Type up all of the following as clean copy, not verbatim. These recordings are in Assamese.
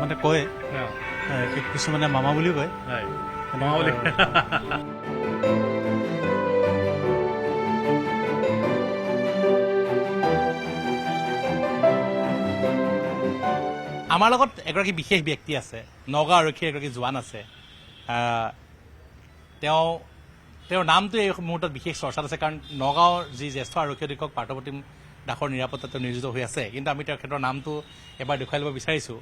মানে কয় কিছুমানে মামা বুলিও কয় মামা বুলি আমাৰ লগত এগৰাকী বিশেষ ব্যক্তি আছে নগাঁও আৰক্ষীৰ এগৰাকী জোৱান আছে তেওঁৰ নামটো এই মুহূৰ্তত বিশেষ চৰ্চাত আছে কাৰণ নগাঁৱৰ যি জ্যেষ্ঠ আৰক্ষী অধীক্ষক পাৰ্থপ্ৰতিম দাসৰ নিৰাপত্তাত নিয়োজিত হৈ আছে কিন্তু আমি তেওঁৰ ক্ষেত্ৰৰ নামটো এবাৰ দেখুৱাই ল'ব বিচাৰিছোঁ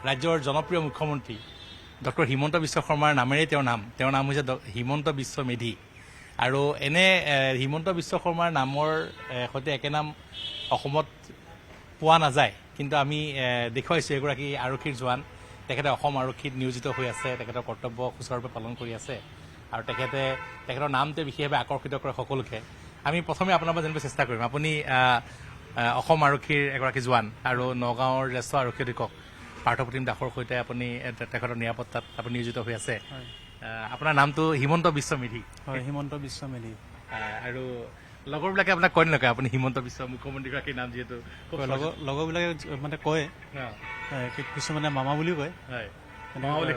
ৰাজ্যৰ জনপ্ৰিয় মুখ্যমন্ত্ৰী ডক্টৰ হিমন্ত বিশ্ব শৰ্মাৰ নামেৰেই তেওঁৰ নাম হৈছে হিমন্ত বিশ্ব মেধি আৰু এনে হিমন্ত বিশ্ব শৰ্মাৰ নামৰ সৈতে একে নাম অসমত পোৱা নাযায় কিন্তু আমি দেখুৱাইছোঁ এগৰাকী আৰক্ষীৰ জোৱান তেখেতে অসম আৰক্ষীত নিয়োজিত হৈ আছে তেখেতৰ কৰ্তব্য সুচাৰুৰূপে পালন কৰি আছে আৰু তেখেতৰ নামটোৱে বিশেষভাৱে আকৰ্ষিত কৰে সকলোকে আমি প্ৰথমে আপোনাৰ পৰা জানিব চেষ্টা কৰিম আপুনি অসম আৰক্ষীৰ এগৰাকী জোৱান আৰু নগাঁৱৰ জ্যেষ্ঠ আৰক্ষী অধীক্ষক পাৰ্থপ্ৰতিম দাসৰ সৈতে আপুনি তেখেতৰ নিৰাপত্তাত আপুনি নিয়োজিত হৈ আছে আপোনাৰ নামটো হিমন্ত বিশ্ব মেধি হয় হিমন্ত বিশ্ব মেধি আৰু লগৰবিলাকে আপোনাক কয় নকয় আপুনি হিমন্ত বিশ্ব মুখ্যমন্ত্ৰীগৰাকীৰ নাম যিহেতু লগৰবিলাকে মানে কয় কিছুমানে মামা বুলিও কয় মামা বুলি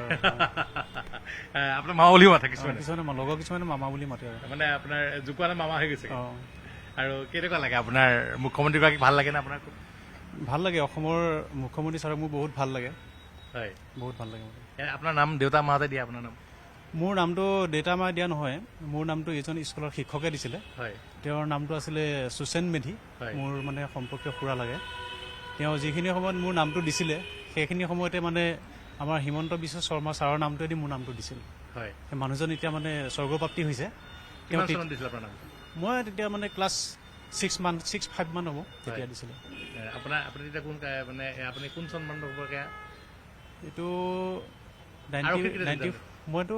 আপোনাৰ মামা বুলিও মাতে কিছুমানে লগৰ কিছুমানে মামা বুলি মাতে মানে আপোনাৰ জোকোৱা নাম মামা হৈ গৈছে আৰু কেনেকুৱা লাগে আপোনাৰ মুখ্যমন্ত্ৰীগৰাকীক ভাল লাগে নে আপোনাৰ ভাল লাগে অসমৰ মুখ্যমন্ত্ৰী ছাৰক মোৰ বহুত ভাল লাগে হয় বহুত ভাল লাগে আপোনাৰ নাম দেউতা মাহঁতে দিয়া আপোনাৰ নাম মোৰ নামটো দেউতা মায়ে দিয়া নহয় মোৰ নামটো এজন স্কুলৰ শিক্ষকে দিছিলে হয় তেওঁৰ নামটো আছিলে সুচেন মেধি মোৰ মানে সম্পৰ্কীয় খুৰা লাগে তেওঁ যিখিনি সময়ত মোৰ নামটো দিছিলে সেইখিনি সময়তে মানে আমাৰ হিমন্ত বিশ্ব শৰ্মা ছাৰৰ নামটোৱেদি মোৰ নামটো দিছিল হয় মানুহজন এতিয়া মানে স্বৰ্গপ্ৰাপ্তি হৈছে মই তেতিয়া মানে ক্লাছ 6-5 মান হ'ব তেতিয়া দিছিলে আপুনি তেতিয়া কোন মানে আপুনি কোন চন মান হ'ব এইটো মইতো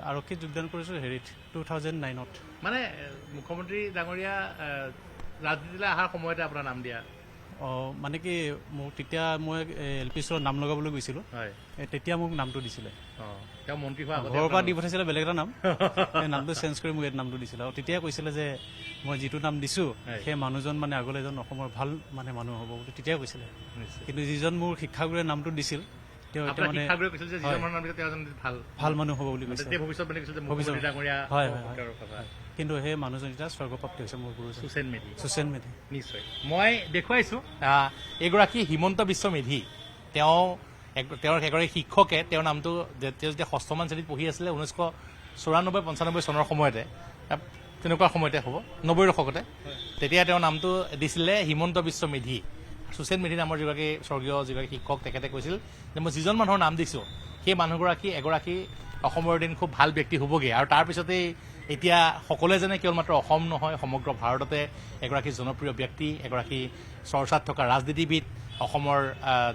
আৰক্ষীত যোগদান কৰিছোঁ হেৰিত 2009ত মানে মুখ্যমন্ত্ৰী ডাঙৰীয়া ৰাজনীতিলৈ অহাৰ সময়তে আপোনাৰ নাম দিয়া মানে কি মোক তেতিয়া মই এল পি স্কুলত নাম লগাবলৈ গৈছিলোঁ তেতিয়া মোক নামটো দিছিলে তেওঁ মন্ত্ৰী হোৱা ঘৰৰ পৰা দি পঠাইছিলে বেলেগ এটা নাম নামটো চেঞ্জ কৰি মোক এইটো নামটো দিছিলে আৰু তেতিয়াই কৈছিলে যে মই যিটো নাম দিছোঁ সেই মানুহজন মানে আগলৈ এজন অসমৰ ভাল মানে মানুহ হ'ব বুলি তেতিয়াই কৈছিলে কিন্তু যিজন মোৰ শিক্ষাগুৰুৱে নামটো দিছিল তেওঁ এতিয়া মানে ভাল মানুহ হ'ব বুলি কৈছে কিন্তু সেই মানুহজন এতিয়া স্বৰ্গপ্ৰাপ্তি হৈছে মোৰ গুৰু সুচেন মেধি নিশ্চয় মই দেখুৱাইছোঁ এগৰাকী হিমন্ত বিশ্ব মেধি তেওঁৰ এগৰাকী শিক্ষকে তেওঁৰ নামটো তেওঁ যেতিয়া ষষ্ঠমান শ্ৰেণীত পঢ়ি আছিলে 1994-95 চনৰ সময়তে তেনেকুৱা সময়তে হ'ব 90ৰ দশকতে তেতিয়া তেওঁৰ নামটো দিছিলে হিমন্ত বিশ্ব মেধি সুচেন মেধি নামৰ যিগৰাকী শিক্ষক তেখেতে কৈছিল যে মই যিজন মানুহৰ নাম দিছোঁ সেই মানুহগৰাকী এগৰাকী অসমৰ দিন খুব ভাল ব্যক্তি হ'বগৈ আৰু তাৰপিছতেই এতিয়া সকলোৱে যেনে কেৱল মাত্ৰ অসম নহয় সমগ্ৰ ভাৰততে এগৰাকী জনপ্ৰিয় ব্যক্তি এগৰাকী চৰ্চাত থকা ৰাজনীতিবিদ অসমৰ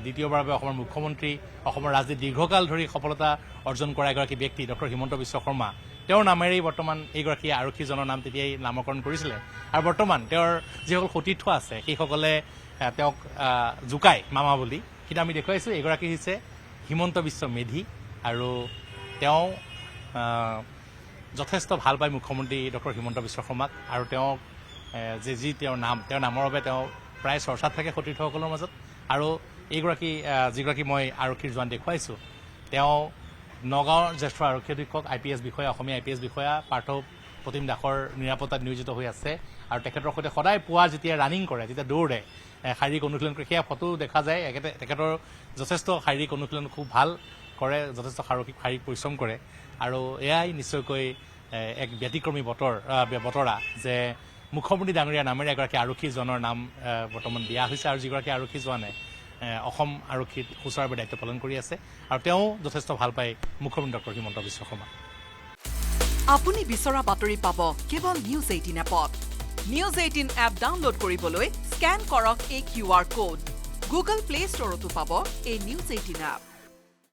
দ্বিতীয়বাৰৰ বাবে অসমৰ মুখ্যমন্ত্ৰী অসমৰ ৰাজনীতি দীৰ্ঘকাল ধৰি সফলতা অৰ্জন কৰা এগৰাকী ব্যক্তি ডক্টৰ হিমন্ত বিশ্ব শৰ্মা তেওঁৰ নামেৰেই বৰ্তমান এইগৰাকী আৰক্ষীজনৰ নাম তেতিয়াই নামকৰণ কৰিছিলে আৰু বৰ্তমান তেওঁৰ যিসকল সতীৰ্থ আছে সেইসকলে তেওঁক জোকায় মামা বুলি কিন্তু আমি দেখুৱাইছোঁ এগৰাকী হৈছে হিমন্ত বিশ্ব মেধি আৰু তেওঁ যথেষ্ট ভাল পায় মুখ্যমন্ত্ৰী ডক্টৰ হিমন্ত বিশ্ব শৰ্মাক আৰু তেওঁক তেওঁৰ নামৰ বাবে তেওঁ প্ৰায় চৰ্চাত থাকে সতীৰ্থসকলৰ মাজত আৰু যিগৰাকী মই আৰক্ষীৰ জোৱান দেখুৱাইছোঁ তেওঁ নগাঁৱৰ জ্যেষ্ঠ আৰক্ষী অধীক্ষক IPS বিষয়া অসমীয়া IPS বিষয়া পাৰ্থপ্ৰতিম দাসৰ নিৰাপত্তাত নিয়োজিত হৈ আছে আৰু তেখেতৰ সৈতে সদায় পুৱা যেতিয়া ৰানিং কৰে যেতিয়া দৌৰে শাৰীৰিক অনুশীলন কৰে সেয়া ফটো দেখা যায় তেখেতৰ যথেষ্ট শাৰীৰিক অনুশীলন খুব ভাল কৰে যথেষ্ট শাৰীৰিক পৰিশ্ৰম কৰে আৰু এয়াই নিশ্চয়কৈ এক ব্যতিক্ৰমী বতৰা যে মুখ্যমন্ত্ৰী ডাঙৰীয়াৰ নামেৰে এগৰাকী আৰক্ষীজনৰ নাম বৰ্তমান দিয়া হৈছে আৰু যিগৰাকী আৰক্ষীজনে অসম আৰক্ষীত সুচাৰুৰূপে দায়িত্ব পালন কৰি আছে আৰু তেওঁ যথেষ্ট ভাল পায় মুখ্যমন্ত্ৰী ডক্টৰ হিমন্ত বিশ্ব শৰ্মা আপুনি বিচৰা বাতৰি পাব কেৱল নিউজ 18 এপত নিউজ 18 এপ ডাউনলোড কৰিবলৈ স্কেন কৰক এই QR কোড গুগল প্লে ষ্টৰতো পাব এই নিউজ 18 এপ